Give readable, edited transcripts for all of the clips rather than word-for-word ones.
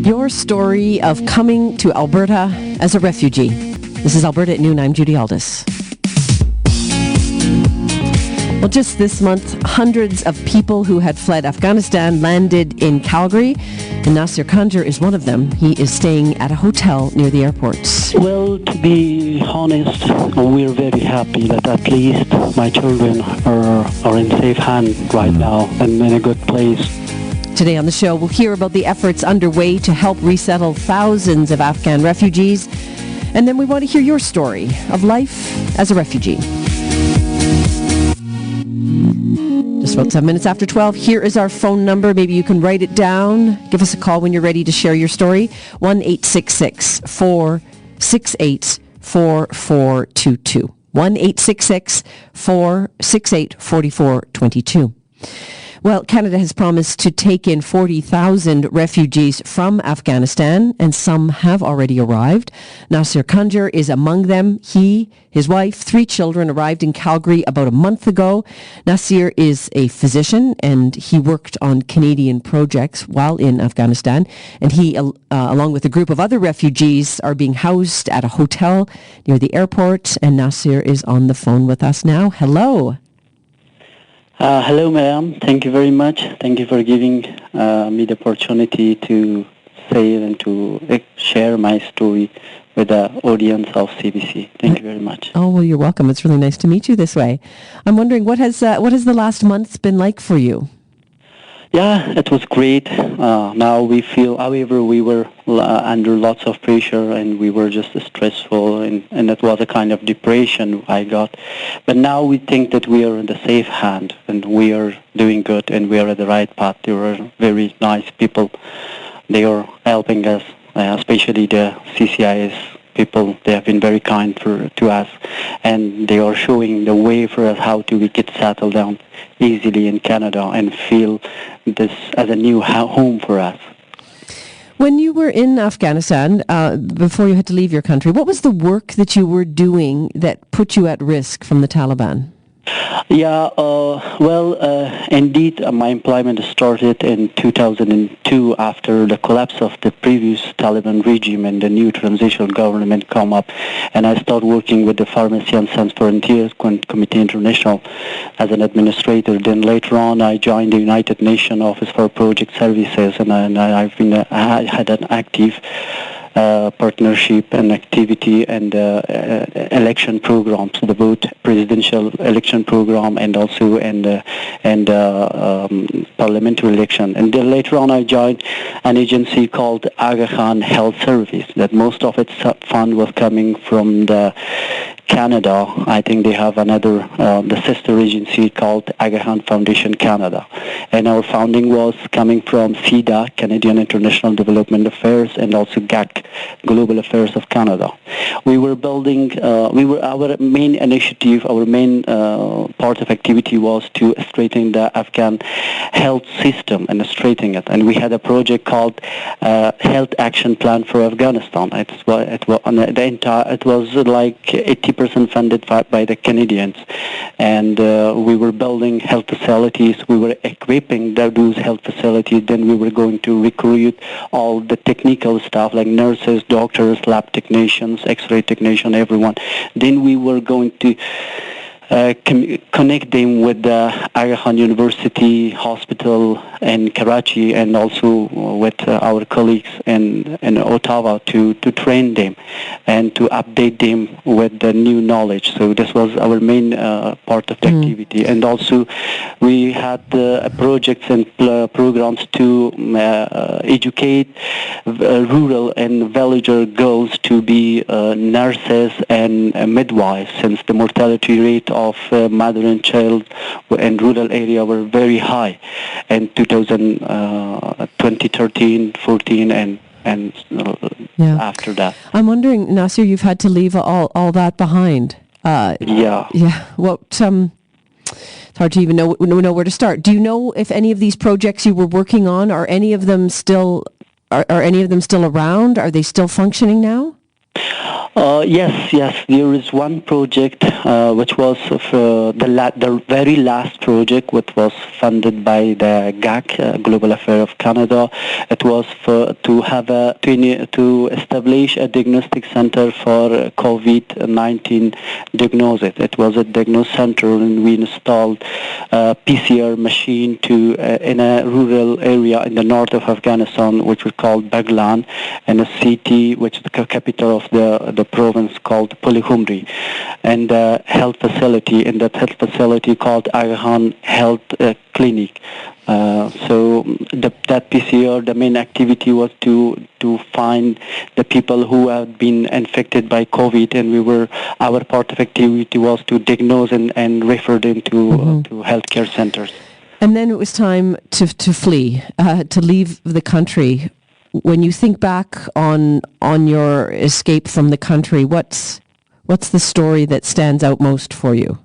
Your story of coming to Alberta as a refugee. This is Alberta at Noon. I'm Judy, Aldous. Well, just this month, hundreds of people who had fled Afghanistan landed in Calgary, and Nasir Khanjar is one of them. He is staying at a hotel near the airport. Well, to be honest, we're very happy that at least my children are in safe hands right now and in a good place. Today on the show, we'll hear about the efforts underway to help resettle thousands of Afghan refugees, and then we want to hear your story of life as a refugee. Just about 7 minutes after 12, here is our phone number. Maybe you can write it down. Give us a call when you're ready to share your story. 1-866-468-4422. 1-866-468-4422. Well, Canada has promised to take in 40,000 refugees from Afghanistan, and some have already arrived. Nasir Khanjar is among them. He, his wife, 3 children arrived in Calgary about a month ago. Nasir is a physician, and he worked on Canadian projects while in Afghanistan. And he, along with a group of other refugees, are being housed at a hotel near the airport. And Nasir is on the phone with us now. Hello. Hello, ma'am. Thank you very much. Thank you for giving me the opportunity to say and to share my story with the audience of CBC. Thank you very much. Oh, well, you're welcome. It's really nice to meet you this way. I'm wondering, what has the last month been like for you? Yeah, it was great. Now we feel, however, we were under lots of pressure and we were just stressful, and it was a kind of depression I got. But now we think that we are in the safe hand and we are doing good and we are at the right path. There are very nice people. They are helping us, especially the CCIS people. They have been very kind to us, and they are showing the way for us how we get settled down easily in Canada and feel this as a new home for us. When you were in Afghanistan, before you had to leave your country, what was the work that you were doing that put you at risk from the Taliban? Yeah, indeed, my employment started in 2002 after the collapse of the previous Taliban regime and the new transitional government come up, and I started working with the Pharmacians Sans Frontières Committee International as an administrator. Then later on, I joined the United Nations Office for Project Services, and I had an active partnership and activity and election programs, the both presidential election program and also parliamentary election. And then later on I joined an agency called Afghanistan Health Service, that most of its fund was coming from the Canada. I think they have another, the sister agency called Agrawal Foundation Canada. And our funding was coming from CIDA, Canadian International Development Affairs, and also GAC, Global Affairs of Canada. We were building, our main initiative, our main part of activity was to straighten the Afghan health system and straighten it. And we had a project called Health Action Plan for Afghanistan. It was like 80% funded by the Canadians, and we were building health facilities. We were equipping those health facilities. Then we were going to recruit all the technical staff like nurses, doctors, lab technicians, X-ray technicians, everyone. Then we were going to connect them with the Agrawal University Hospital in Karachi, and also with our colleagues in Ottawa to train them and to update them with the new knowledge. So this was our main part of the activity. And also we had projects and programs to educate rural and villager girls to be nurses and midwives, since the mortality rate of mother and child in rural area were very high in 2013, 14, and after that. I'm wondering, Nasir, you've had to leave all that behind. Yeah. Well, it's hard to even know where to start. Do you know if any of these projects you were working on are any of them still around? Are they still functioning now? Yes. There is one project which was the very last project, which was funded by the GAC, Global Affairs of Canada. It was to establish a diagnostic center for COVID-19 diagnosis. It was a diagnosis center, and we installed a PCR machine in a rural area in the north of Afghanistan, which we called Baglan, and a city which is the capital of the province called Pulihumri, and a health facility. In that health facility called Agrawal Health Clinic. So that PCR, the main activity was to find the people who have been infected by COVID, and our part of activity was to diagnose and refer them to healthcare centers. And then it was time to flee, to leave the country. When you think back on your escape from the country, what's the story that stands out most for you?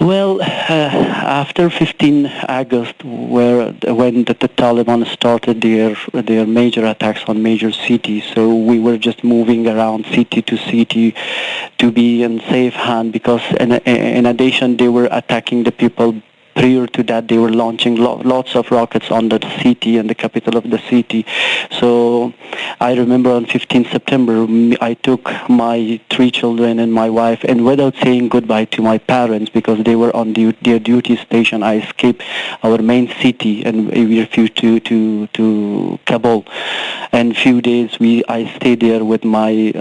Well, after 15 August, when the Taliban started their major attacks on major cities, so we were just moving around city to city to be in safe hand, because in addition they were attacking the people. Prior to that, they were launching lots of rockets on the city and the capital of the city. So I remember on 15 September, I took my 3 children and my wife, and without saying goodbye to my parents, because they were on their duty station, I escaped our main city and we refused to Kabul. And few days I stayed there with my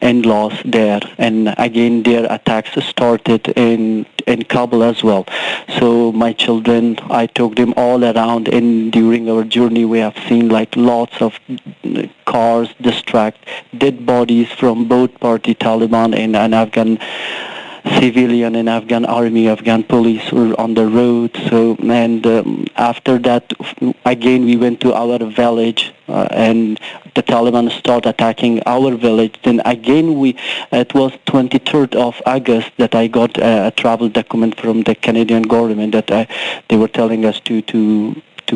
in-laws there, and again their attacks started in Kabul as well. So my children, I took them all around, and during our journey we have seen like lots of cars dead bodies from both party, Taliban and Afghan civilian and Afghan army, Afghan police were on the road. So, and after that, again we went to our village, and the Taliban started attacking our village. Then again it was 23rd of August that I got a travel document from the Canadian government that they were telling us to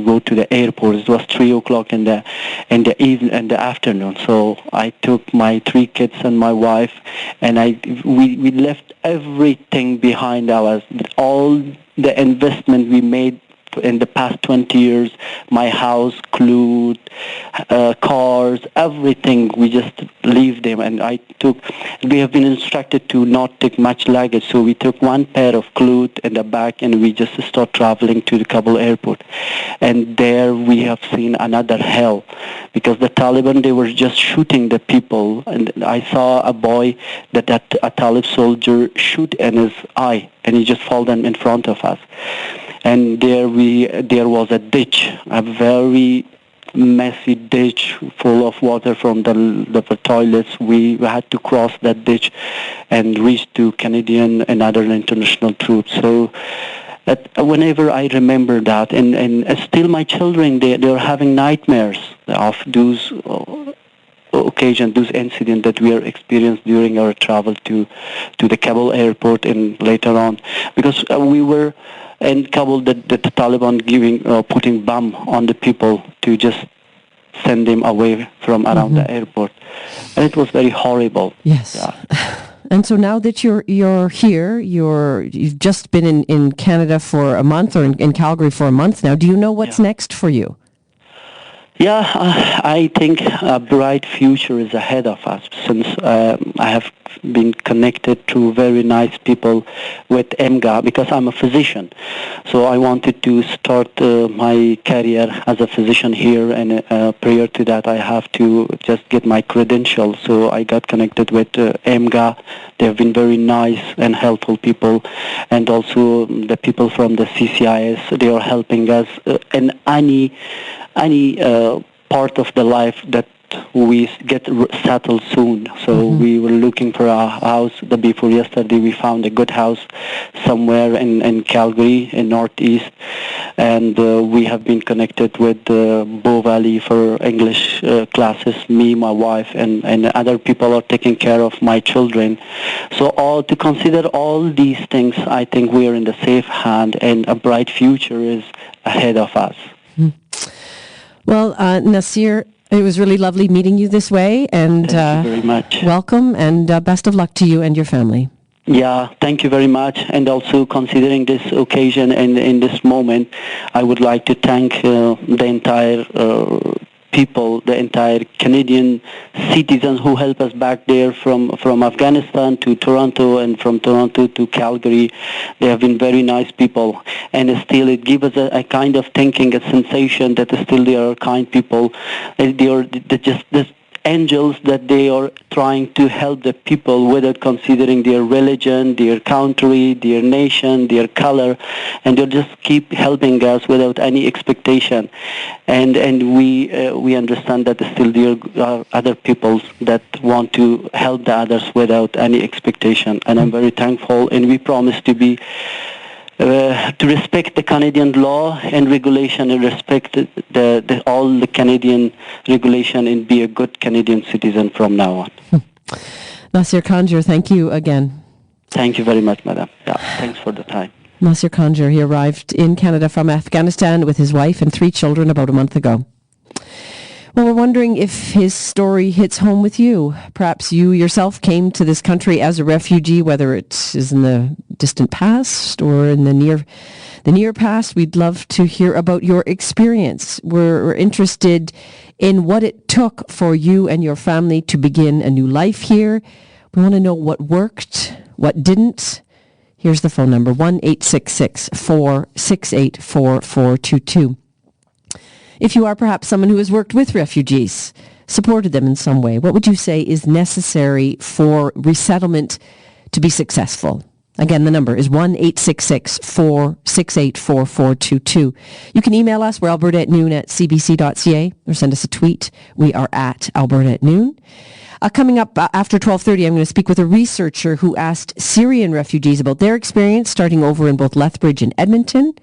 go to the airport. It was 3 o'clock in the afternoon. So I took my 3 kids and my wife, and we left everything behind us. All the investment we made in the past 20 years, my house, clothes, cars, everything, we just leave them. And we have been instructed to not take much luggage, so we took 1 pair of clothes in the back, and we just start traveling to the Kabul airport. And there we have seen another hell, because the Taliban, they were just shooting the people. And I saw a boy that a Talib soldier shoot in his eye, and he just fell down in front of us. And there was a ditch, a very messy ditch full of water from the toilets. We had to cross that ditch and reach to Canadian and other international troops. So whenever I remember that, and still my children, they're having nightmares of those occasions, those incidents that we are experienced during our travel to the Kabul airport and later on, because we were in Kabul, the Taliban putting bomb on the people to just send them away from around the airport, and it was very horrible. Yes. Yeah. And so now that you're here, you've just been in Canada for a month, or in Calgary for a month now. Do you know what's next for you? Yeah, I think a bright future is ahead of us, since I have been connected to very nice people with EMGA, because I'm a physician. So I wanted to start my career as a physician here, and prior to that I have to just get my credentials. So I got connected with EMGA. They have been very nice and helpful people, and also the people from the CCIS. They are helping us in any part of the life that we get settled soon. So we were looking for a house. Before yesterday we found a good house somewhere in Calgary, in Northeast, and we have been connected with Bow Valley for English classes. Me, my wife, and other people are taking care of my children. So to consider all these things, I think we are in the safe hand, and a bright future is ahead of us. Well, Nasir, It was really lovely meeting you this way, and Thank you very much. Welcome, and best of luck to you and your family. Yeah, thank you very much. And also considering this occasion and in this moment, I would like to thank the entire people, the entire Canadian citizens who help us back there from Afghanistan to Toronto and from Toronto to Calgary. They have been very nice people. And still it gives us a kind of thinking, a sensation that still they are kind people. They're just this angels that they are trying to help the people without considering their religion, their country, their nation, their color, and they just keep helping us without any expectation. And we understand that still there are other peoples that want to help the others without any expectation. And I'm very thankful, and we promise to be to respect the Canadian law and regulation and respect all the Canadian regulation and be a good Canadian citizen from now on. Nasir Khanjur, thank you again. Thank you very much, madam. Yeah, thanks for the time. Nasir Khanjur, he arrived in Canada from Afghanistan with his wife and 3 children about a month ago. Well, we're wondering if his story hits home with you. Perhaps you yourself came to this country as a refugee, whether it is in the distant past or in the near past. We'd love to hear about your experience. We're interested in what it took for you and your family to begin a new life here. We want to know what worked, what didn't. Here's the phone number, 1-866-468-4422. If you are perhaps someone who has worked with refugees, supported them in some way, what would you say is necessary for resettlement to be successful? Again, the number is 1-866-468-4422. You can email us. We're alberta@noon@cbc.ca, or send us a tweet. We are at Alberta@noon. Coming up after 12:30, I'm going to speak with a researcher who asked Syrian refugees about their experience starting over in both Lethbridge and Edmonton.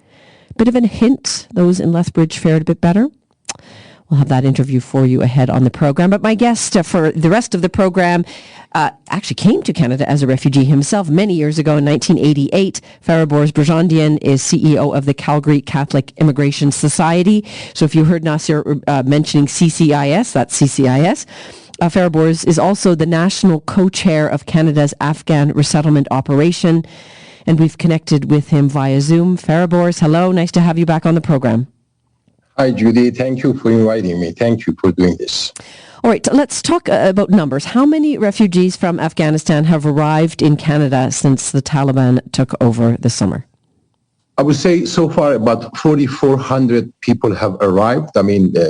Bit of a hint, those in Lethbridge fared a bit better. We'll have that interview for you ahead on the program. But my guest for the rest of the program actually came to Canada as a refugee himself many years ago in 1988. Fairborz Birjandian is CEO of the Calgary Catholic Immigration Society. So if you heard Nasir mentioning CCIS, that's CCIS. Fairborz is also the national co-chair of Canada's Afghan resettlement operation. And we've connected with him via Zoom. Fairborz, hello. Nice to have you back on the program. Hi, Judy. Thank you for inviting me. Thank you for doing this. All right, let's talk about numbers. How many refugees from Afghanistan have arrived in Canada since the Taliban took over this summer? I would say so far about 4,400 people have arrived,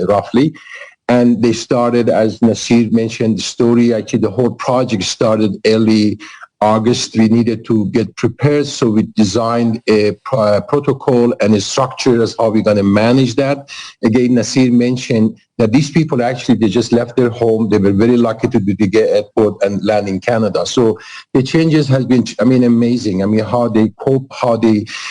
roughly. And they started, as Nasir mentioned, the story, actually the whole project started early August. We needed to get prepared, so we designed a protocol and a structure as how we're going to manage that. Again, Nasir mentioned that these people actually, they just left their home. They were very lucky to be at the airport and land in Canada. So the changes has been, amazing. How they cope,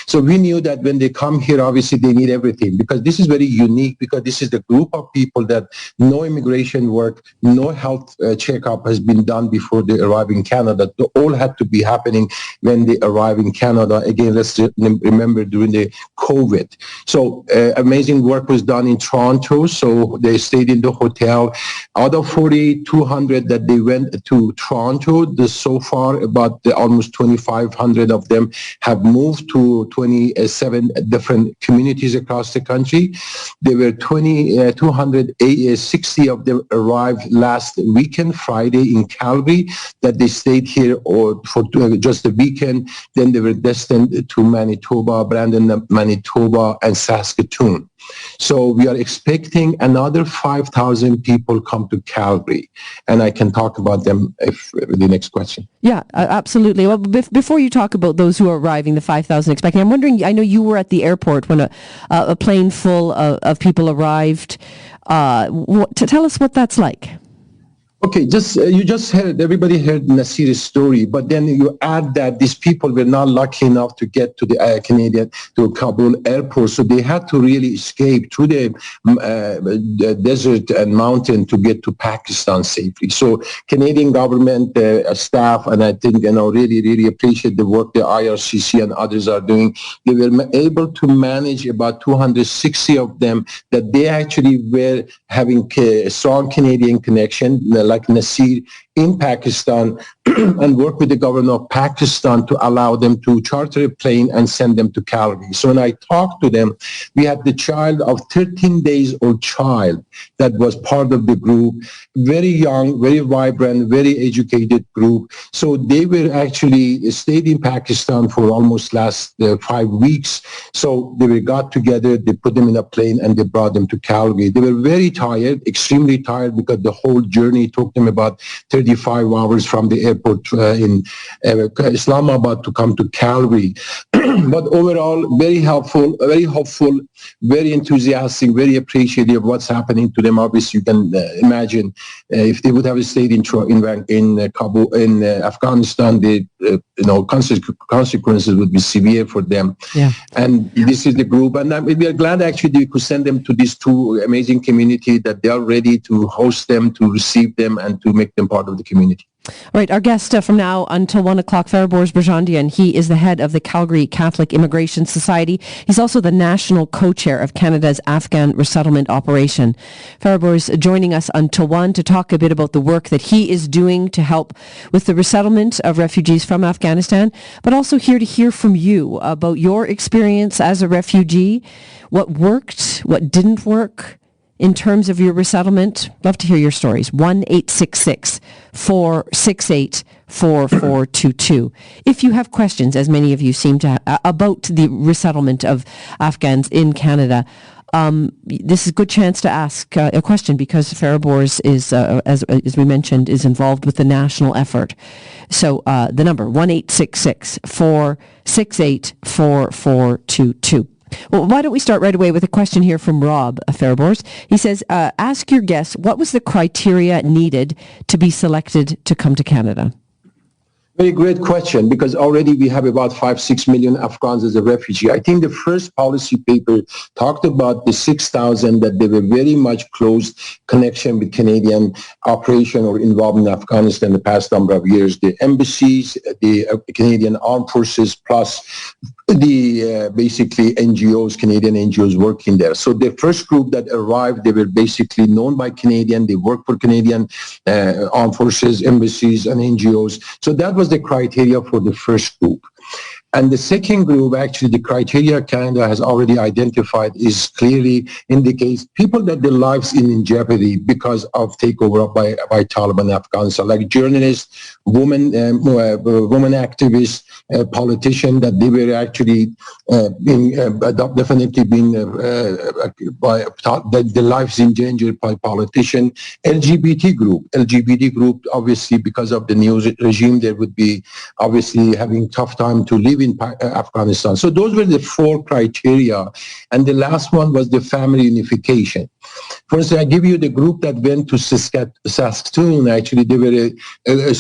so we knew that when they come here, obviously they need everything, because this is very unique, because this is the group of people that no immigration work, no health checkup has been done before they arrive in Canada. They all had to be happening when they arrive in Canada. Again, let's remember during the COVID. So amazing work was done in Toronto. So they stayed in the hotel. Out of 4,200 that they went to Toronto, so far about almost 2,500 of them have moved to 27 different communities across the country. There were 260 of them arrived last weekend, Friday, in Calgary, that they stayed here for just a weekend. Then they were destined to Manitoba, Brandon, Manitoba, and Saskatoon. So we are expecting another 5,000 people come to Calgary, and I can talk about them if the next question. Yeah, absolutely. Well, before you talk about those who are arriving, the 5,000 expecting, I'm wondering, I know you were at the airport when a plane full of people arrived. Tell us what that's like. Okay, you just heard, everybody heard Nasir's story, but then you add that these people were not lucky enough to get to the Kabul airport, so they had to really escape through the desert and mountain to get to Pakistan safely. So Canadian government staff, and I think, really, really appreciate the work the IRCC and others are doing. They were able to manage about 260 of them that they actually were having a strong Canadian connection, like Nasir, in Pakistan, and work with the government of Pakistan to allow them to charter a plane and send them to Calgary. So when I talked to them, we had the child of 13 days old child that was part of the group, very young, very vibrant, very educated group. So they were actually stayed in Pakistan for almost last 5 weeks. So they got together, they put them in a plane, and they brought them to Calgary. They were very tired, extremely tired, because the whole journey took them about 35 hours from the airport in Islamabad to come to Calgary. But overall, very helpful, very hopeful, very enthusiastic, very appreciative of what's happening to them. Obviously, you can imagine if they would have stayed in Kabul, in Afghanistan, the consequences would be severe for them. Yeah. And this is the group, and we are glad actually we could send them to these two amazing community that they are ready to host them, to receive them, and to make them part of the community. All right, our guest from now until 1 o'clock, Fairborz Birjandian. He is the head of the Calgary Catholic Immigration Society. He's also the national co-chair of Canada's Afghan resettlement operation. Fairborz joining us until 1 to talk a bit about the work that he is doing to help with the resettlement of refugees from Afghanistan, but also here to hear from you about your experience as a refugee, what worked, what didn't work in terms of your resettlement. Love to hear your stories. 1-866-468-4422. If you have questions, as many of you seem to have, about the resettlement of Afghans in Canada, this is a good chance to ask a question, because Fairborz is, as we mentioned, is involved with the national effort. So the number, 1-866-468-4422. Well, why don't we start right away with a question here from Rob Fairborz. He says, ask your guests, what was the criteria needed to be selected to come to Canada? Very great question, because already we have about 5-6 million Afghans as a refugee. I think the first policy paper talked about the 6,000 that they were very much close connection with Canadian operation or involvement in Afghanistan the past number of years. The embassies, the Canadian Armed Forces, plus the basically NGOs, Canadian NGOs working there. So the first group that arrived, they were basically known by Canadian. They work for Canadian Armed Forces, embassies, and NGOs. So that was the criteria for the first group. And the second group, actually, the criteria Canada has already identified is clearly indicates people that their lives in jeopardy because of takeover by Taliban Afghanistan, like journalists, women activists, politicians, that they were actually definitely being their lives in danger by politicians. LGBT group, obviously, because of the new regime, they would be obviously having tough time to live in Afghanistan. So those were the four criteria. And the last one was the family unification. For instance, I give you the group that went to Saskatoon. Actually, they were a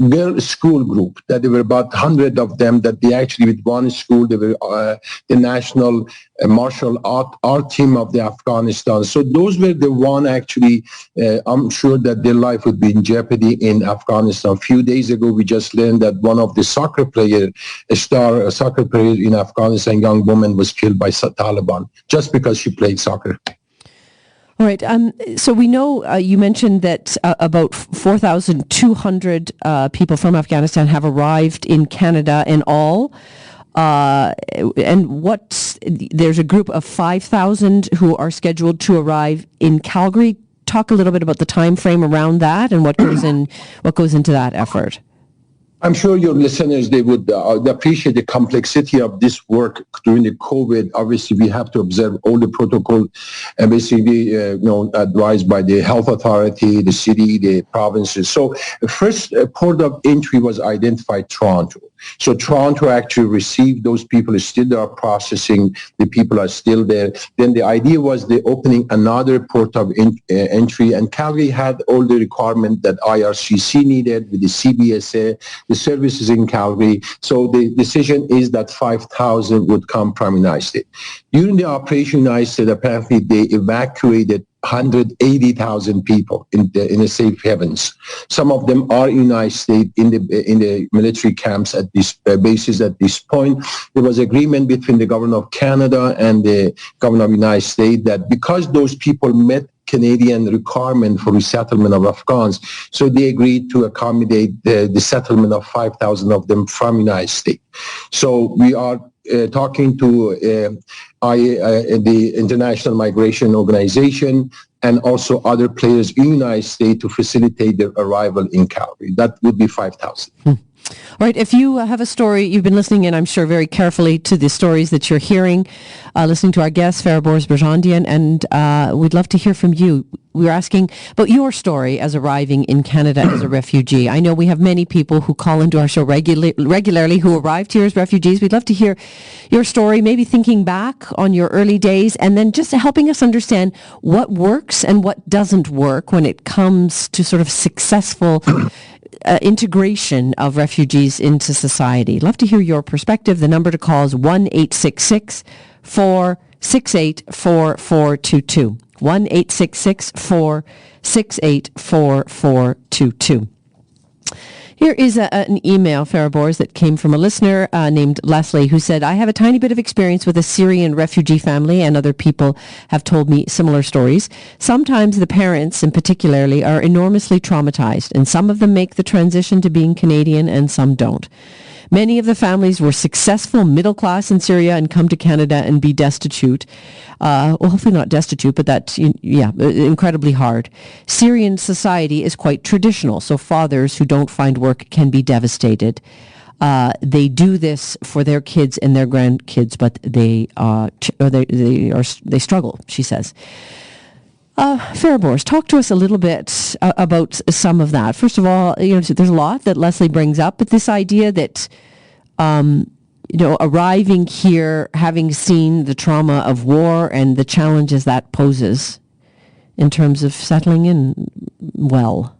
girl school group, that there were about 100 of them, that they actually, with one school, they were the national martial art team of the Afghanistan. So those were the one, actually, I'm sure that their life would be in jeopardy in Afghanistan. A few days ago, we just learned that one of the soccer player in Afghanistan, young woman, was killed by Taliban just because she played soccer. All right. So we know you mentioned that about 4,200 people from Afghanistan have arrived in Canada in all. And there's a group of 5,000 who are scheduled to arrive in Calgary. Talk a little bit about the time frame around that and what goes into that effort. I'm sure your listeners, they would appreciate the complexity of this work during the COVID. Obviously, we have to observe all the protocol, basically, advised by the health authority, the city, the provinces. So the first port of entry was identified Toronto. So Toronto actually received those people, still they are processing, the people are still there. Then the idea was the opening another port of entry, and Calgary had all the requirement that IRCC needed with the CBSA, the services in Calgary. So the decision is that 5,000 would come from United States. During the Operation United States, apparently they evacuated 180,000 people in the safe havens. Some of them are in the United States in the military camps at this bases at this point. There was agreement between the government of Canada and the government of the United States that because those people met Canadian requirement for resettlement of Afghans, so they agreed to accommodate the settlement of 5,000 of them from the United States. So we are talking to the International Migration Organization and also other players in the United States to facilitate their arrival in Calgary. That would be 5,000. All right. If you have a story, you've been listening in, I'm sure, very carefully to the stories that you're hearing, listening to our guest, Fairborz Birjandian, and we'd love to hear from you. We're asking about your story as arriving in Canada as a refugee. I know we have many people who call into our show regularly who arrived here as refugees. We'd love to hear your story, maybe thinking back on your early days, and then just helping us understand what works and what doesn't work when it comes to sort of successful integration of refugees into society. Love to hear your perspective. The number to call is 1-866-468-4422. 1-866-468-4422. Here is an email, Fairborz, that came from a listener named Leslie, who said, I have a tiny bit of experience with a Syrian refugee family, and other people have told me similar stories. Sometimes the parents, in particularly, are enormously traumatized, and some of them make the transition to being Canadian and some don't. Many of the families were successful middle class in Syria and come to Canada and be destitute. Well, hopefully not destitute, but that's, incredibly hard. Syrian society is quite traditional, so fathers who don't find work can be devastated. They do this for their kids and their grandkids, but they struggle, she says. Fairborz, talk to us a little bit about some of that. First of all, there's a lot that Leslie brings up, but this idea that, arriving here, having seen the trauma of war and the challenges that poses in terms of settling in well.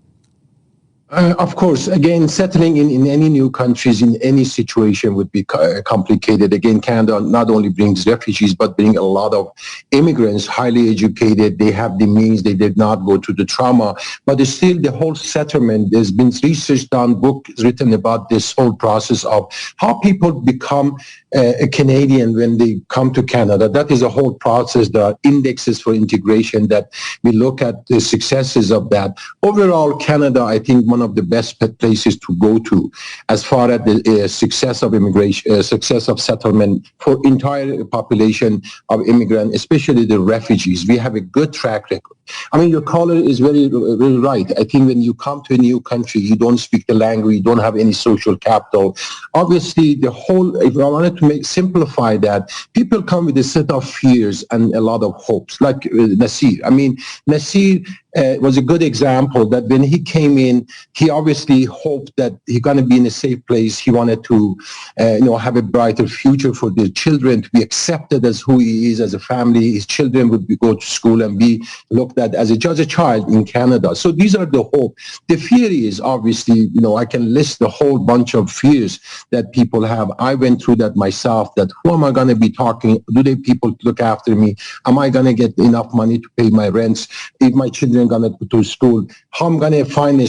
Of course, again, settling in any new countries, in any situation would be complicated. Again, Canada not only brings refugees, but bring a lot of immigrants, highly educated. They have the means. They did not go through the trauma. But still, the whole settlement, there's been research done, books written about this whole process of how people become a Canadian when they come to Canada. That is a whole process. There are indexes for integration that we look at the successes of that. Overall, Canada, I think, one of the best places to go to as far as the success of immigration, success of settlement for entire population of immigrants, especially the refugees. We have a good track record. I mean, your caller is very, very right. I think when you come to a new country, you don't speak the language, you don't have any social capital. Obviously, if I wanted to simplify that, people come with a set of fears and a lot of hopes, like Nasir. I mean, Nasir was a good example that when he came in, he obviously hoped that he's going to be in a safe place. He wanted to, have a brighter future for their children, to be accepted as who he is as a family. His children would go to school and be looked at as a child in Canada. So these are the hope. The fear is obviously, I can list a whole bunch of fears that people have. I went through that myself, that who am I going to be talking? Do they people look after me? Am I going to get enough money to pay my rents? If my children going to go to school, how I'm going to find a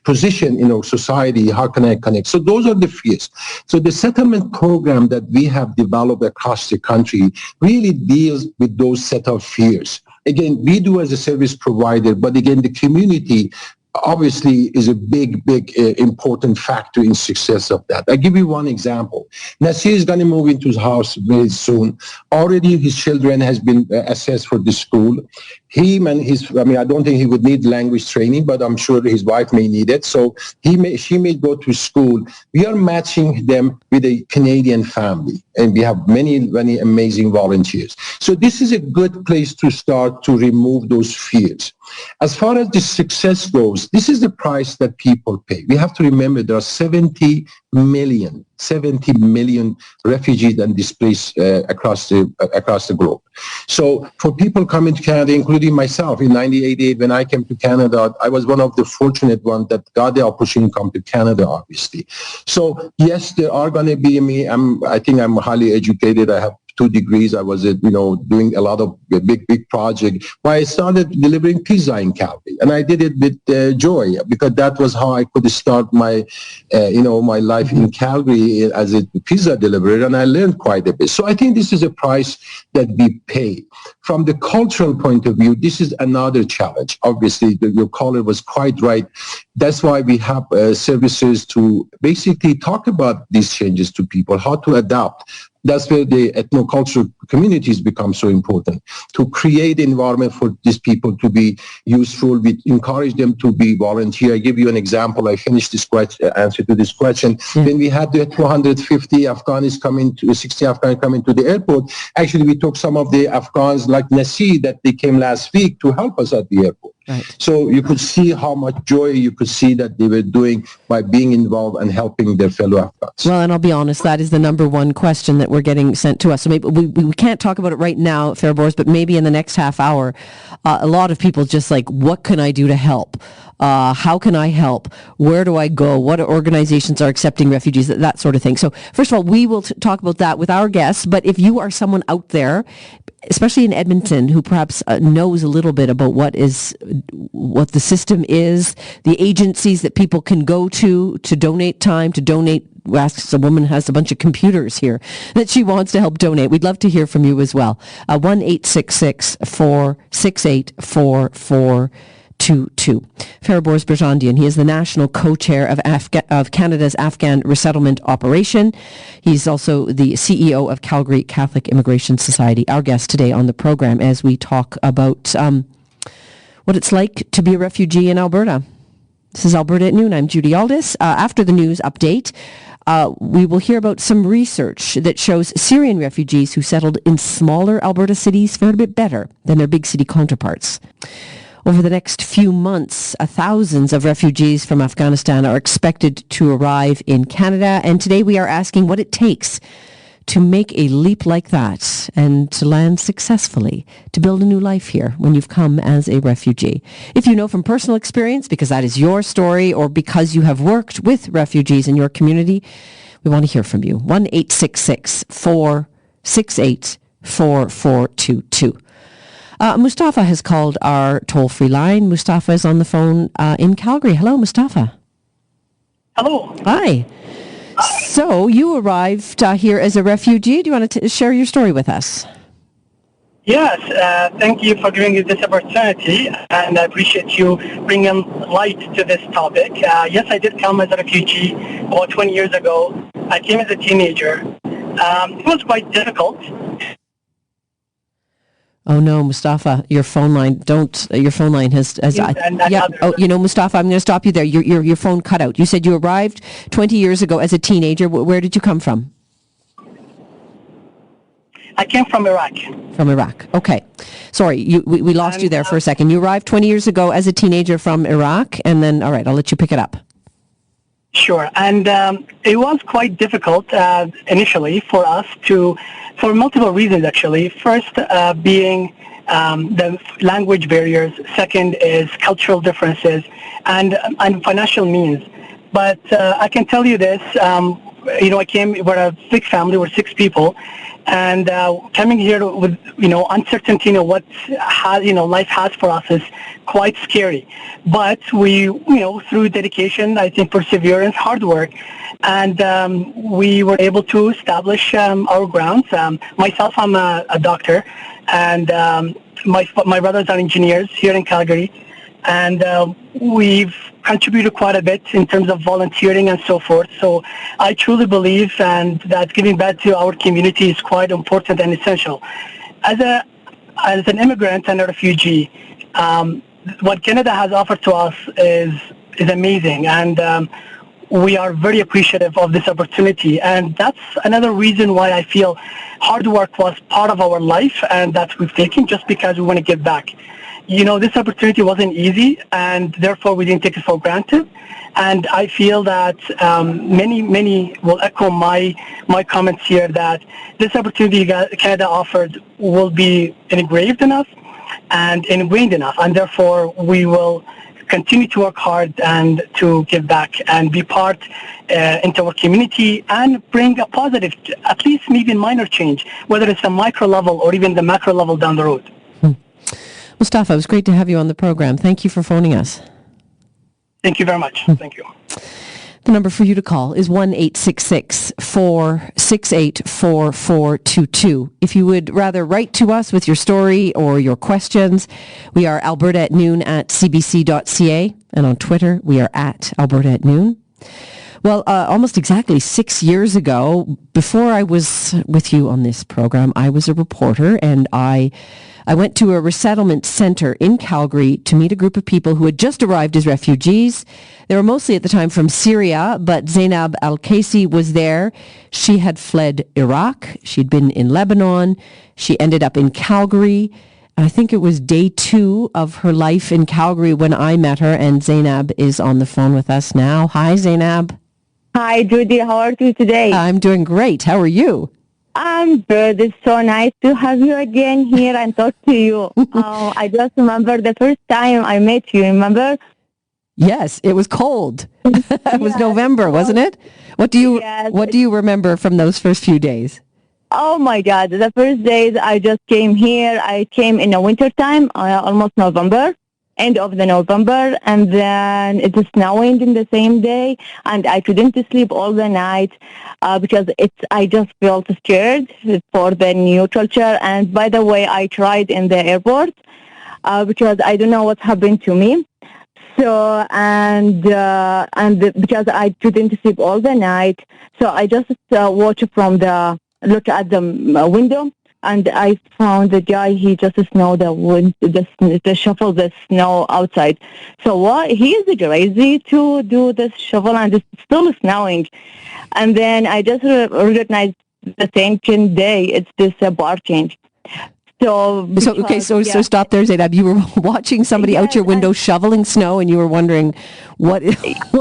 position in our society, how can I connect? So those are the fears. So the settlement program that we have developed across the country really deals with those set of fears. Again, we do as a service provider, but again, the community obviously is a big, important factor in success of that. I'll give you one example. Nasir is going to move into his house very soon. Already his children has been assessed for the school. Him and I don't think he would need language training, but I'm sure his wife may need it. So she may go to school. We are matching them with a Canadian family, and we have many, many amazing volunteers. So this is a good place to start to remove those fears. As far as the success goes, this is the price that people pay. We have to remember there are 70 70 million refugees and displaced across the globe. So for people coming to Canada, including myself in 1988, when I came to Canada, I was one of the fortunate ones that got the opportunity to come to Canada, obviously. So yes, there are going to be I think I'm highly educated. I have 2 degrees. I was, doing a lot of big project. I started delivering pizza in Calgary, and I did it with joy because that was how I could start my, my life in Calgary as a pizza deliverer, and I learned quite a bit. So I think this is a price that we pay. From the cultural point of view, this is another challenge. Obviously, your caller was quite right. That's why we have services to basically talk about these changes to people, how to adapt. That's where the ethnocultural communities become so important, to create an environment for these people to be useful. We encourage them to be volunteer. I give you an example. I finished this answer to this question. When we had the 250 Afghans coming to 60 Afghans coming to the airport, actually we took some of the Afghans like Nasir that they came last week to help us at the airport. Right. So you could see how much joy you could see that they were doing by being involved and helping their fellow Afghans. Well, and I'll be honest, that is the number one question that we're getting sent to us. So maybe we can't talk about it right now, Fairborz, but maybe in the next half hour, a lot of people just like, what can I do to help? How can I help? Where do I go? What organizations are accepting refugees? That sort of thing. So first of all, we will talk about that with our guests. But if you are someone out there, especially in Edmonton, who perhaps knows a little bit about what the system is, the agencies that people can go to donate time, to donate. A woman has a bunch of computers here that she wants to help donate. We'd love to hear from you as well. 1-866-468-4422. Fairborz Birjandian, he is the national co-chair of Canada's Afghan resettlement operation. He's also the CEO of Calgary Catholic Immigration Society. Our guest today on the program as we talk about what it's like to be a refugee in Alberta. This is Alberta at Noon. I'm Judy Aldous. After the news update, we will hear about some research that shows Syrian refugees who settled in smaller Alberta cities fared a bit better than their big city counterparts. Over the next few months, thousands of refugees from Afghanistan are expected to arrive in Canada. And today we are asking what it takes to make a leap like that and to land successfully, to build a new life here when you've come as a refugee. If you know from personal experience, because that is your story, or because you have worked with refugees in your community, we want to hear from you. 1-866-468-4422. Mustafa has called our toll-free line. Mustafa is on the phone in Calgary. Hello, Mustafa. Hello. Hi. So you arrived here as a refugee. Do you want to share your story with us? Yes. Thank you for giving me this opportunity, and I appreciate you bringing light to this topic. Yes, I did come as a refugee about 20 years ago. I came as a teenager. It was quite difficult. Oh no, Mustafa, your phone line has Mustafa, I'm going to stop you there. Your phone cut out. You said you arrived 20 years ago as a teenager. Where did you come from? I came from Iraq. From Iraq. Okay. Sorry, we lost you there for a second. You arrived 20 years ago as a teenager from Iraq, and then, all right, I'll let you pick it up. Sure. And it was quite difficult initially for us for multiple reasons, actually. First, being the language barriers. Second is cultural differences and financial means. But I can tell you this, we're a big family, we're 6 people. And coming here with, uncertainty of what life has for us is quite scary. But we, through dedication, I think perseverance, hard work, and we were able to establish our grounds. Myself, I'm a doctor, and my brothers are engineers here in Calgary. And we've contributed quite a bit in terms of volunteering and so forth. So I truly believe that giving back to our community is quite important and essential. As an immigrant and a refugee, what Canada has offered to us is amazing, and we are very appreciative of this opportunity. And that's another reason why I feel hard work was part of our life, and that we've taken just because we want to give back. this opportunity wasn't easy, and therefore we didn't take it for granted. And I feel that many will echo my comments here, that this opportunity Canada offered will be engraved enough and ingrained enough, and therefore we will continue to work hard and to give back and be part into our community and bring a positive, at least maybe minor change, whether it's a micro level or even the macro level down the road. Mustafa, it was great to have you on the program. Thank you for phoning us. Thank you very much. Thank you. The number for you to call is 1-866-468-4422. If you would rather write to us with your story or your questions, we are alberta@noon@cbc.ca, and on Twitter we are @alberta@noon. Well, almost exactly 6 years ago, before I was with you on this program, I was a reporter, and I went to a resettlement center in Calgary to meet a group of people who had just arrived as refugees. They were mostly at the time from Syria, but Zainab Al-Kaisi was there. She had fled Iraq. She'd been in Lebanon. She ended up in Calgary. I think it was day 2 of her life in Calgary when I met her, and Zainab is on the phone with us now. Hi, Zainab. Hi, Judy. How are you today? I'm doing great. How are you? I'm good. It's so nice to have you again here and talk to you. I just remember the first time I met you, remember? Yes, it was cold. It was November, wasn't it? What do you remember from those first few days? Oh my God, the first days I just came here. I came in the winter time, almost November, end of the November, and then it was snowing in the same day, and I couldn't sleep all the night because I just felt scared for the new culture. And by the way, I tried in the airport because I don't know what happened to me. So and because I couldn't sleep all the night, so I just look at the window. And I found the guy, he just snow the shovel the snow outside. So what? He is crazy to do this shovel, and it's still snowing. And then I just recognized the second day, it's this bar change. So stop there, Zainab. You were watching somebody out your window shoveling snow, and you were wondering, what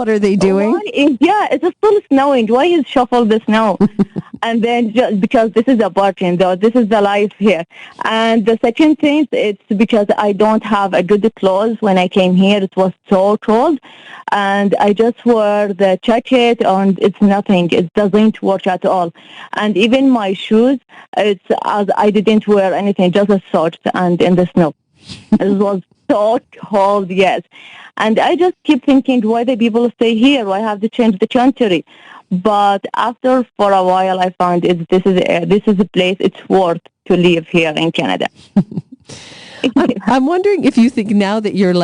are they doing? It's still snowing. Why is shovel the snow? And then just because this is a bargain, though, this is the life here. And the second thing, it's because I don't have a good clothes. When I came here, it was so cold, and I just wore the jacket, and it's nothing. It doesn't work at all. And even my shoes, it's as I didn't wear anything, just a socks and in the snow. It was so cold, yes. And I just keep thinking, why the people stay here? Why have to change the country? But for a while, I found this is a place it's worth to live here in Canada. I'm wondering if you think now that you're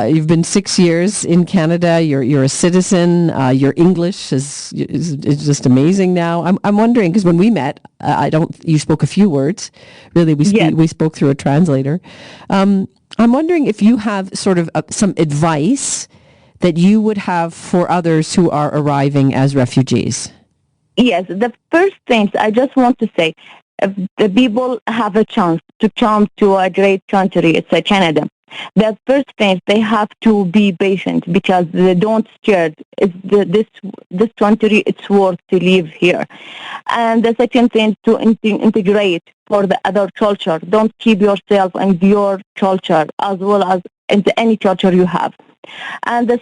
you've been 6 years in Canada, you're a citizen, your English is just amazing now. I'm wondering, because when we met, you spoke a few words. Really, we spoke through a translator. I'm wondering if you have sort of some advice that you would have for others who are arriving as refugees. Yes, the first thing I just want to say, if the people have a chance to come to a great country, it's Canada. The first thing, they have to be patient because they don't scared. This country, it's worth to live here. And the second thing, to integrate for the other culture. Don't keep yourself in your culture as well as into any culture you have. And the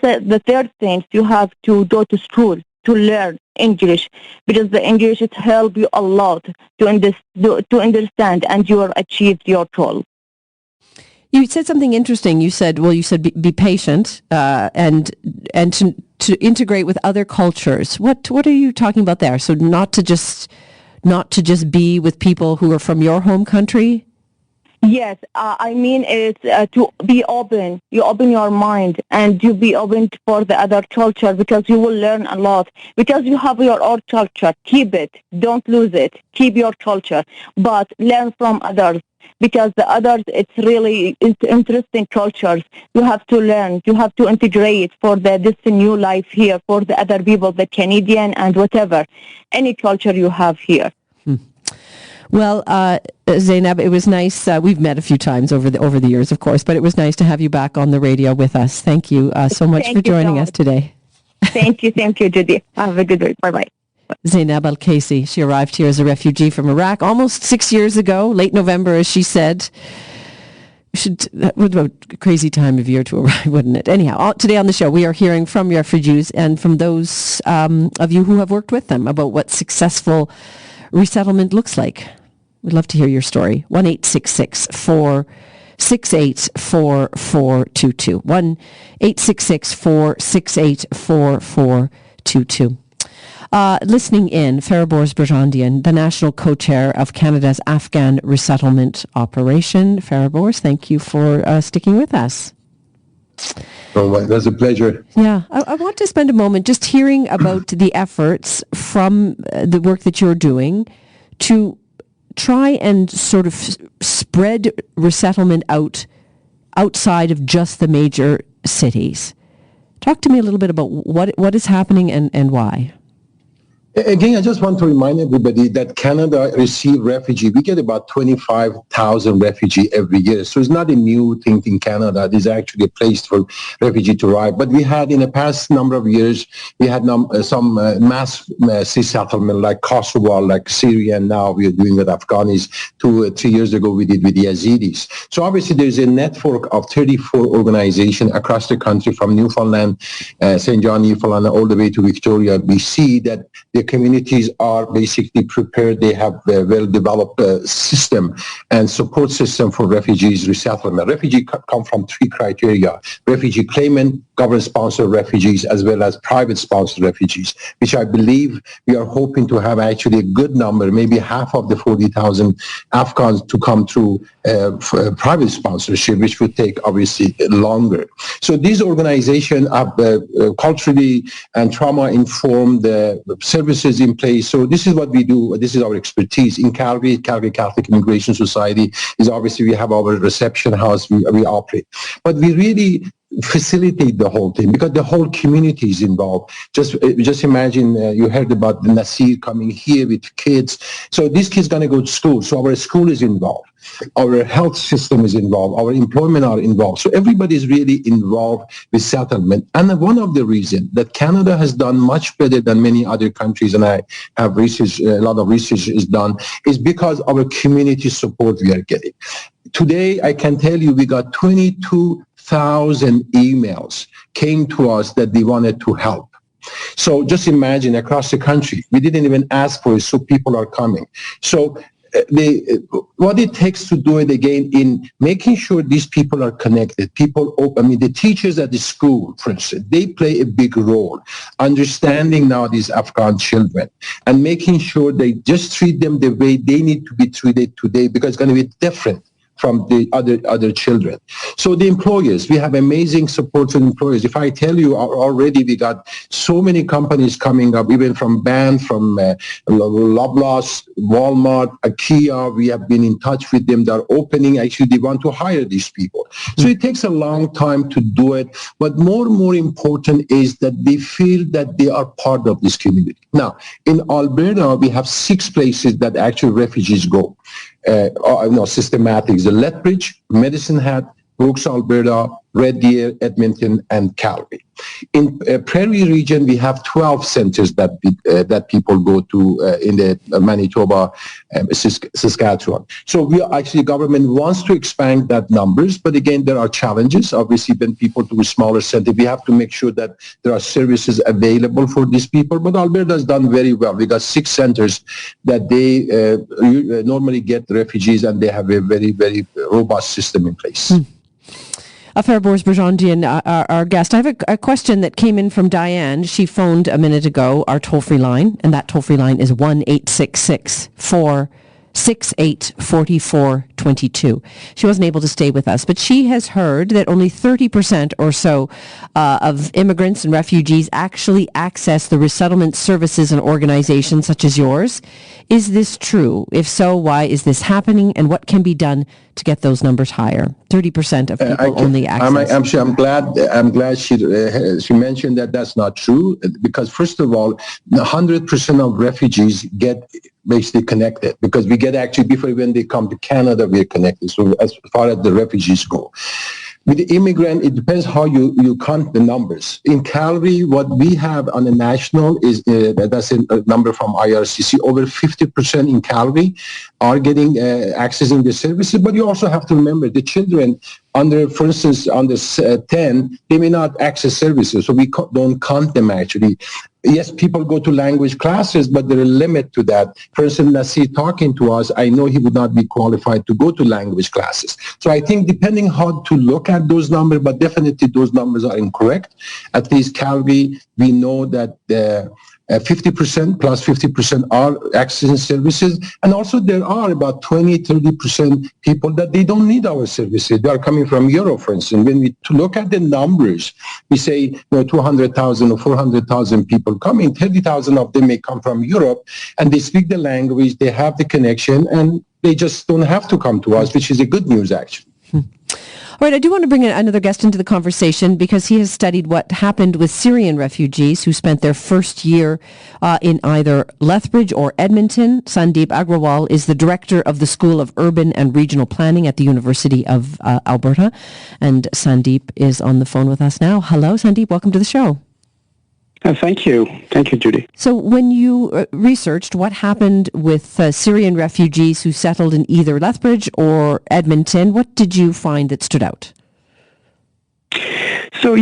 third thing, you have to go to school to learn English, because the English it helps you a lot to understand and you will achieve your goal. You said something interesting. You said be patient and to integrate with other cultures. What are you talking about there? So not to just be with people who are from your home country? Yes, I mean it's to be open. You open your mind and you be open for the other culture, because you will learn a lot. Because you have your own culture, keep it. Don't lose it. Keep your culture, but learn from others. Because the others, it's interesting cultures. You have to learn. You have to integrate for this new life here for the other people, the Canadian and whatever, any culture you have here. Well, Zainab, it was nice. We've met a few times over the years, of course, but it was nice to have you back on the radio with us. Thank you so much for joining us today. Thank you, Judy. Have a good day. Bye-bye. Zainab Al-Kaisi, she arrived here as a refugee from Iraq almost 6 years ago, late November, as she said. That would be a crazy time of year to arrive, wouldn't it? Anyhow, today on the show, we are hearing from refugees and from those of you who have worked with them about what successful resettlement looks like. We'd love to hear your story. 1-866-468-4422. 1-866-468-4422. Listening in, Fairborz Birjandian, the national co-chair of Canada's Afghan resettlement operation. Fairborz, thank you for sticking with us. Oh, that's a pleasure. Yeah, I want to spend a moment just hearing about the efforts from the work that you're doing to try and sort of spread resettlement outside of just the major cities. Talk to me a little bit about what is happening and why. Again, I just want to remind everybody that Canada receives refugees. We get about 25,000 refugees every year. So it's not a new thing in Canada. It is actually a place for refugees to arrive. But we had, in the past number of years, we had some mass settlement like Kosovo, like Syria, and now we are doing with Afghans. 2 or 3 years ago, we did with the Yazidis. So obviously, there's a network of 34 organizations across the country, from Newfoundland, St. John, Newfoundland, all the way to Victoria. We see that the communities are basically prepared. They have a well-developed system and support system for refugees resettlement. Refugees come from 3 criteria: refugee claimant, government-sponsored refugees, as well as private-sponsored refugees, which I believe we are hoping to have actually a good number, maybe half of the 40,000 Afghans to come through private sponsorship, which would take obviously longer. So these organizations have culturally and trauma-informed services in place. So this is what we do. This is our expertise. In Calgary Catholic Immigration Society is obviously, we have our reception house we operate. But we really facilitate the whole thing because the whole community is involved. Just imagine you heard about the Nasir coming here with kids. So these kids going to go to school. So our school is involved. Our health system is involved. Our employment are involved. So everybody is really involved with settlement. And one of the reasons that Canada has done much better than many other countries, and I have research, a lot of research is done, is because our community support we are getting. Today, I can tell you we got 22,000 emails came to us that they wanted to help. So just imagine across the country, we didn't even ask for it, so people are coming. So what it takes to do it again in making sure these people are connected. The teachers at the school, for instance, they play a big role, understanding now these Afghan children and making sure they just treat them the way they need to be treated today, because it's going to be different from the other children. So the employers, we have amazing support for employers. If I tell you already, we got so many companies coming up, even from Band, from Loblaws, Walmart, IKEA. We have been in touch with them. They're opening. Actually, they want to hire these people. So it takes a long time to do it. But more important is that they feel that they are part of this community. Now, in Alberta, we have 6 places that actually refugees go. Systematics, the Lethbridge, Medicine Hat, Brooks, Alberta, Red Deer, Edmonton, and Calgary. In Prairie region, we have 12 centers that people go to in the Manitoba, Saskatchewan. So we actually, government wants to expand that numbers, but again, there are challenges. Obviously, when people do a smaller center, we have to make sure that there are services available for these people. But Alberta has done very well. We got 6 centers that they normally get refugees, and they have a very, very robust system in place. Fairborz Birjandian, our guest. I have a question that came in from Diane. She phoned a minute ago, our toll-free line, and that toll-free line is 1-866-468-4422. She wasn't able to stay with us, but she has heard that only 30% or so of immigrants and refugees actually access the resettlement services and organizations such as yours. Is this true? If so, why is this happening, and what can be done to get those numbers higher? 30% of people only access. I'm glad she mentioned that that's not true, because first of all, 100% of refugees get basically connected, because we get actually, before when they come to Canada, we're connected. So as far as the refugees go. With the immigrant, it depends how you count the numbers. In Calgary, what we have on a national is, that's a number from IRCC, over 50% in Calgary are getting accessing the services. But you also have to remember the children under, for instance, under 10, they may not access services. So we don't count them actually. Yes, people go to language classes, but there is a limit to that. For instance, Nasir talking to us, I know he would not be qualified to go to language classes. So I think depending how to look at those numbers, but definitely those numbers are incorrect. At least Calgary, we know that 50% plus 50% are accessing services. And also there are about 20-30% people that they don't need our services. They are coming from Europe, for instance. When we look at the numbers, we say 200,000 or 400,000 people coming, 30,000 of them may come from Europe, and they speak the language, they have the connection, and they just don't have to come to us, which is a good news, actually. All right, I do want to bring another guest into the conversation because he has studied what happened with Syrian refugees who spent their first year in either Lethbridge or Edmonton. Sandeep Agrawal is the director of the School of Urban and Regional Planning at the University of Alberta. And Sandeep is on the phone with us now. Hello, Sandeep. Welcome to the show. Thank you. Thank you, Judy. So when you researched what happened with Syrian refugees who settled in either Lethbridge or Edmonton, what did you find that stood out? So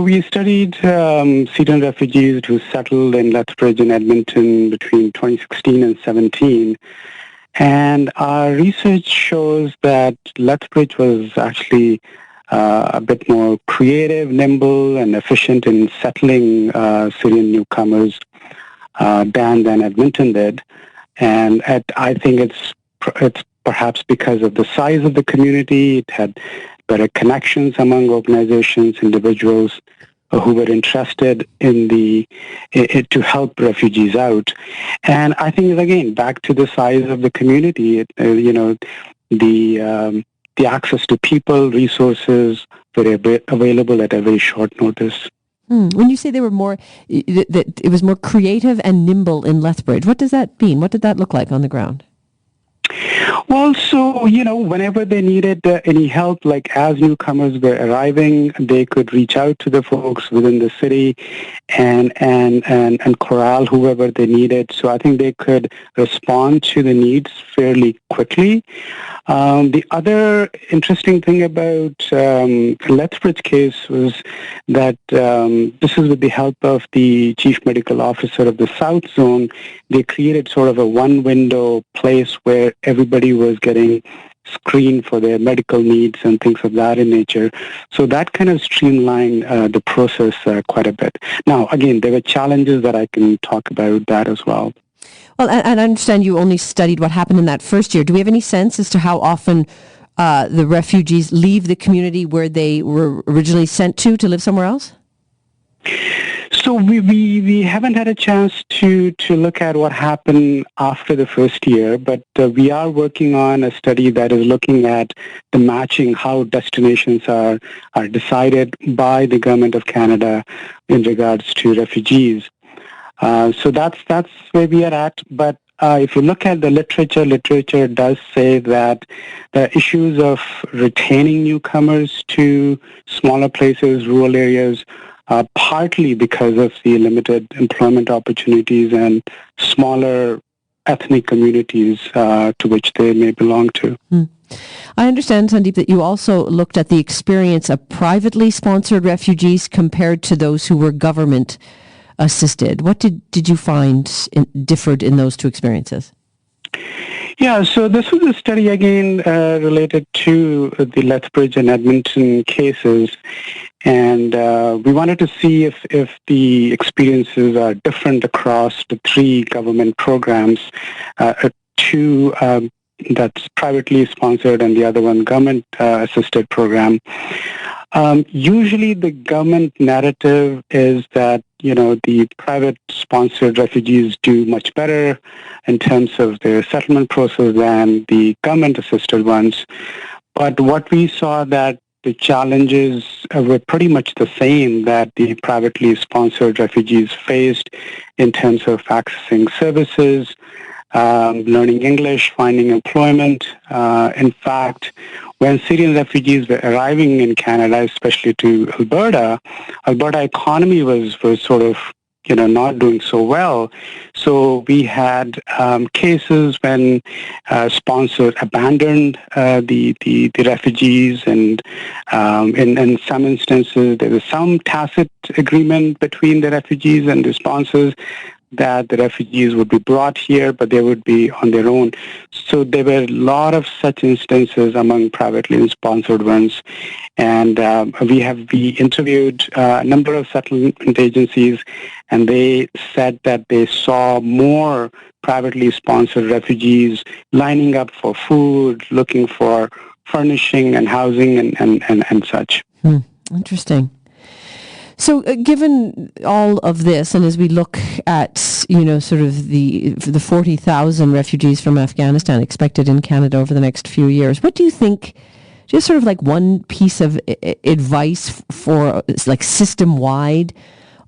we studied Syrian refugees who settled in Lethbridge and Edmonton between 2016 and 17. And our research shows that Lethbridge was actually a bit more creative, nimble, and efficient in settling Syrian newcomers than Edmonton did. And I think it's perhaps because of the size of the community. It had better connections among organizations, individuals who were interested in to help refugees out. And I think, again, back to the size of the community, the access to people, resources, were available at a very short notice. When you say they were more, that it was more creative and nimble in Lethbridge, what does that mean? What did that look like on the ground? Well, so, whenever they needed any help, like as newcomers were arriving, they could reach out to the folks within the city and corral whoever they needed. So I think they could respond to the needs fairly quickly. The other interesting thing about Lethbridge case was that this is with the help of the chief medical officer of the South Zone. They created sort of a one-window place where everybody was getting screened for their medical needs and things of that in nature. So that kind of streamlined the process quite a bit. Now, again, there were challenges that I can talk about that as well. Well, and I understand you only studied what happened in that first year. Do we have any sense as to how often the refugees leave the community where they were originally sent to live somewhere else? So we haven't had a chance to look at what happened after the first year, but we are working on a study that is looking at the matching, how destinations are decided by the Government of Canada in regards to refugees. So that's where we are at. But if you look at the literature does say that the issues of retaining newcomers to smaller places, rural areas, partly because of the limited employment opportunities and smaller ethnic communities to which they may belong to. I understand, Sandeep, that you also looked at the experience of privately sponsored refugees compared to those who were government assisted. What did you find differed in those two experiences? Yeah, so this was a study again related to the Lethbridge and Edmonton cases, and we wanted to see if the experiences are different across the three government programs, two that's privately sponsored and the other one government assisted program. Usually the government narrative is that, the private sponsored refugees do much better in terms of their settlement process than the government assisted ones. But what we saw that the challenges were pretty much the same that the privately sponsored refugees faced in terms of accessing services, learning English, finding employment. In fact, when Syrian refugees were arriving in Canada, especially to Alberta, Alberta economy was sort of not doing so well. So we had cases when sponsors abandoned the refugees, and in some instances there was some tacit agreement between the refugees and the sponsors that the refugees would be brought here, but they would be on their own. So there were a lot of such instances among privately sponsored ones. And we interviewed a number of settlement agencies, and they said that they saw more privately sponsored refugees lining up for food, looking for furnishing and housing and such. Interesting. So given all of this, and as we look at, sort of the 40,000 refugees from Afghanistan expected in Canada over the next few years, what do you think, just sort of like one piece of advice for like system-wide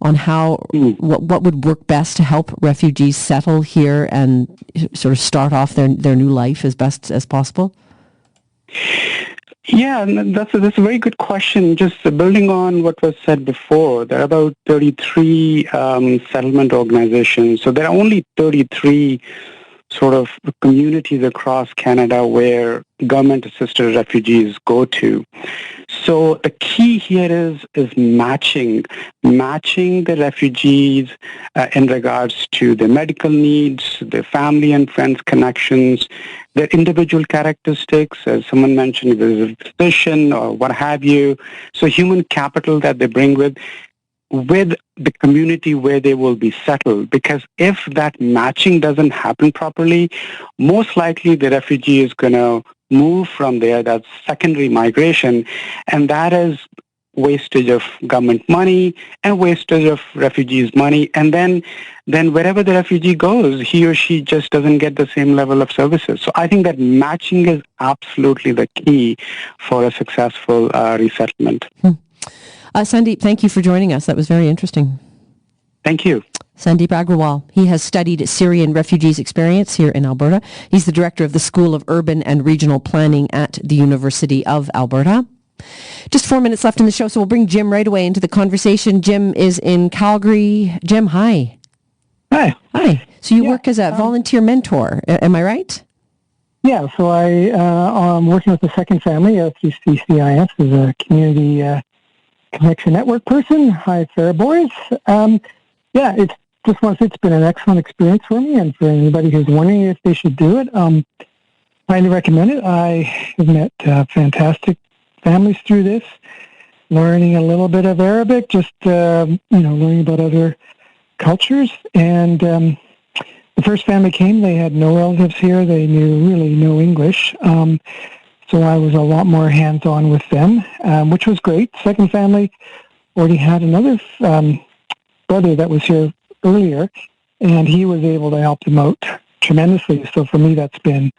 on how, what would work best to help refugees settle here and sort of start off their new life as best as possible? Yeah, that's a very good question. Just building on what was said before, there are about 33 settlement organizations. So there are only 33 sort of communities across Canada where government-assisted refugees go to. So the key here is matching the refugees in regards to their medical needs, their family and friends connections, their individual characteristics, as someone mentioned, if there's a physician or what have you. So human capital that they bring with the community where they will be settled. Because if that matching doesn't happen properly, most likely the refugee is going to move from there. That's secondary migration, and that is wastage of government money and wastage of refugees' money. And then wherever the refugee goes, he or she just doesn't get the same level of services. So I think that matching is absolutely the key for a successful resettlement. Sandeep, thank you for joining us. That was very interesting. Thank you. Sandeep Agrawal. He has studied Syrian refugees' experience here in Alberta. He's the director of the School of Urban and Regional Planning at the University of Alberta. Just 4 minutes left in the show, so we'll bring Jim right away into the conversation. Jim is in Calgary. Jim, hi. Hi. Hi. So you work as a volunteer mentor. Am I right? Yeah, so I'm working with the Second Family through CCIS as a community connection network person. Hi, Fairborz. It's been an excellent experience for me, and for anybody who's wondering if they should do it, highly recommend it. I have met fantastic families through this, learning a little bit of Arabic, just learning about other cultures. And the first family came, they had no relatives here, they knew really no English. So I was a lot more hands-on with them, which was great. Second family already had another brother that was here earlier, and he was able to help them out tremendously. So for me, that's been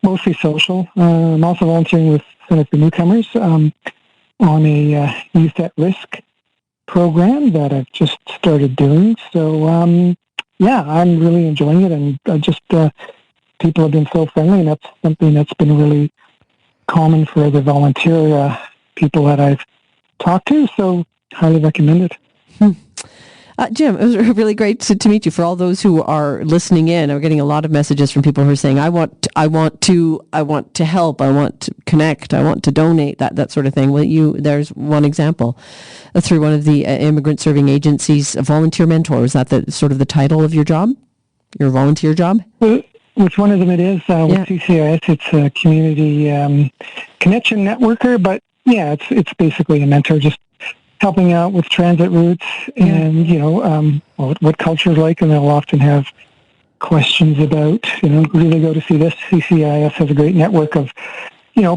mostly social. I'm also volunteering with some of the newcomers on a youth at risk program that I've just started doing. So I'm really enjoying it, and people have been so friendly, and that's something that's been really common for the volunteer people that I've talked to. So highly recommend it. Jim, it was really great to meet you. For all those who are listening in, I'm getting a lot of messages from people who are saying, I want to help, I want to connect, I want to donate, that sort of thing. Well, there's one example through one of the immigrant serving agencies, a volunteer mentor. Is that the sort of the title of your job, your volunteer job? Which one of them it is with CCIS? It's a community connection networker, but yeah, it's basically a mentor, just helping out with transit routes and, what culture's like, and they'll often have questions about, really go to see this. CCIS has a great network of,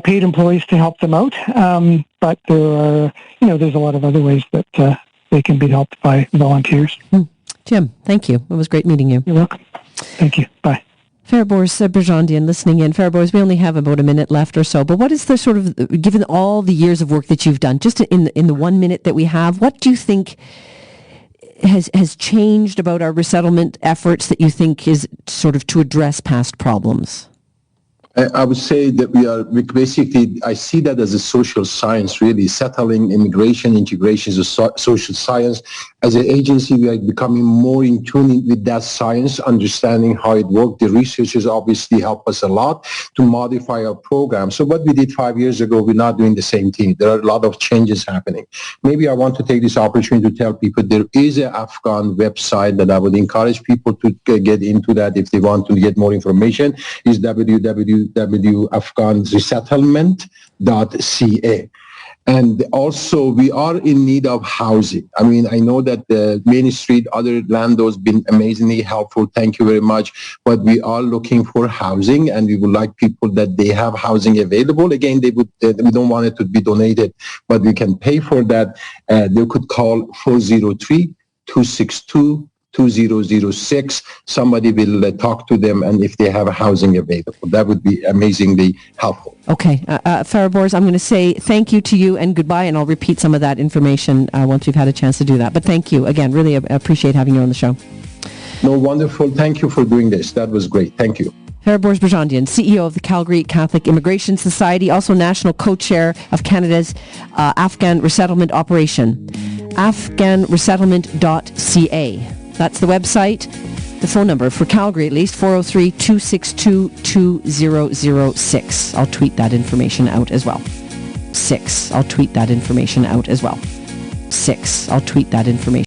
paid employees to help them out. But there are, there's a lot of other ways that they can be helped by volunteers. Jim, thank you. It was great meeting you. You're welcome. Thank you. Bye. Fairborz Birjandian listening in. Fairborz, we only have about a minute left or so, but what is the sort of, given all the years of work that you've done, just in the 1 minute that we have, what do you think has changed about our resettlement efforts that you think is sort of to address past problems? I would say that basically, I see that as a social science, really. Settling, immigration, integration is a social science. As an agency, we are becoming more in tune with that science, understanding how it works. The researchers obviously help us a lot to modify our program. So what we did 5 years ago, we're not doing the same thing. There are a lot of changes happening. Maybe I want to take this opportunity to tell people there is an Afghan website that I would encourage people to get into that if they want to get more information. Is www.afghansresettlement.ca. And also, we are in need of housing. I mean, I know that the Main Street, other landlords been amazingly helpful. Thank you very much. But we are looking for housing, and we would like people that they have housing available. Again, we don't want it to be donated, but we can pay for that. They could call 403-262-2006. Somebody will talk to them, and if they have housing available, that would be amazingly helpful. Okay. Fairborz, I'm going to say thank you to you and goodbye, and I'll repeat some of that information once we've had a chance to do that. But thank you again. Really appreciate having you on the show. No, wonderful. Thank you for doing this. That was great. Thank you. Fairborz Birjandian, CEO of the Calgary Catholic Immigration Society, also national co-chair of Canada's Afghan resettlement operation, afghanresettlement.ca. That's the website. The phone number for Calgary, at least, 403-262-2006. I'll tweet that information out as well. 6. I'll tweet that information out as well. 6. I'll tweet that information.